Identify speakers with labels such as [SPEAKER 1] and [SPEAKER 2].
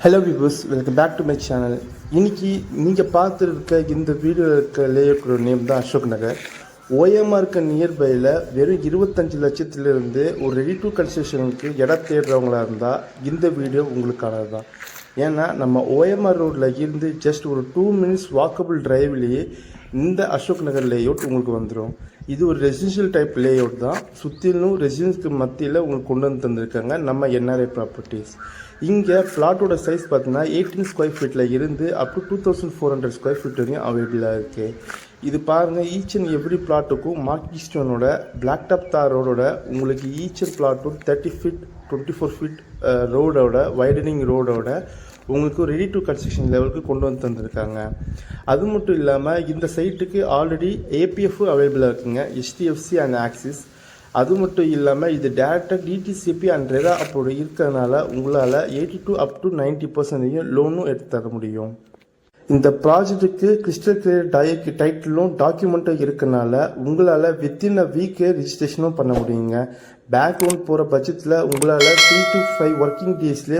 [SPEAKER 1] Hello viewers, welcome back to my channel. இன்னைக்கு நீங்கள் பார்த்துருக்க இந்த வீடியோவில் இருக்க லேஅவுட்டோட நேம் தான் அசோக் நகர். ஓஎம்ஆர் இருக்க நியர்பையில் வெறும் 25 லட்சத்திலிருந்து ஒரு ரெடி டு கன்ஸ்ட்ரக்ஷனுக்கு இடம் தேடுறவங்களா இருந்தால் இந்த வீடியோ உங்களுக்கானது தான். ஏன்னா நம்ம ஓஎம்ஆர் ரோட்டில் இருந்து ஜஸ்ட் ஒரு 2 மினிட்ஸ் வாக்கபிள் டிரைவ்லேயே இந்த அசோக் நகர் லேஅவுட் உங்களுக்கு வந்துடும். இது ஒரு ரெசிடென்ஷியல் டைப் லேஅவுட் தான். சுற்றிலும் ரெசிடென்ஸ்க்கு மத்தியில் உங்களுக்கு கொண்டு வந்து தந்திருக்காங்க நம்ம என்ஆர்ஐ ப்ராப்பர்ட்டிஸ். இங்கே பிளாட்டோட சைஸ் பார்த்தீங்கன்னா 18 ஸ்கொயர் ஃபீட்டில் இருந்து அப் டு 2400 ஸ்கொயர் ஃபீட் வரையும் அவைலபிளாக இருக்குது. இது பாருங்கள், ஈச் அண்ட் எவ்ரி பிளாட்டுக்கும் மார்க்கி ஸ்டோனோட பிளாக் டாப் தார் ரோடோட உங்களுக்கு ஈச் அண்ட் பிளாட்டும் 30 ஃபீட் 24 ஃபீட் ரோடோட வைடனிங் ரோடோட உங்களுக்கு ரெடி டு கன்ஸ்ட்ரக்ஷன் லெவலுக்கு கொண்டு வந்து தந்திருக்காங்க. அது மட்டும் இல்லாமல் இந்த சைட்டுக்கு ஆல்ரெடி ஏபிஎஃப் அவைலபிளாக இருக்குங்க, HDFC அண்ட் ஆக்சிஸ். அது மட்டும் இல்லாமல் இது டேரெக்டாக டிடிசிபி அண்ட் ரெரா அப்போது இருக்கிறதுனால உங்களால் 82 up to 90% லோனும் எடுத்து தர முடியும். இந்த ப்ராஜெக்ட்டுக்கு கிறிஸ்டல் கிளியர் டைட்டிலும் டாக்குமெண்ட்டும் இருக்கனால உங்களால் வித்தின் அ வீக்கே ரிஜிஸ்ட்ரேஷனும் பண்ண முடியுங்க. பேங்க் லோன் போகிற பட்சத்தில் உங்களால் 3 to 5 ஒர்க்கிங் டேஸ்லேயே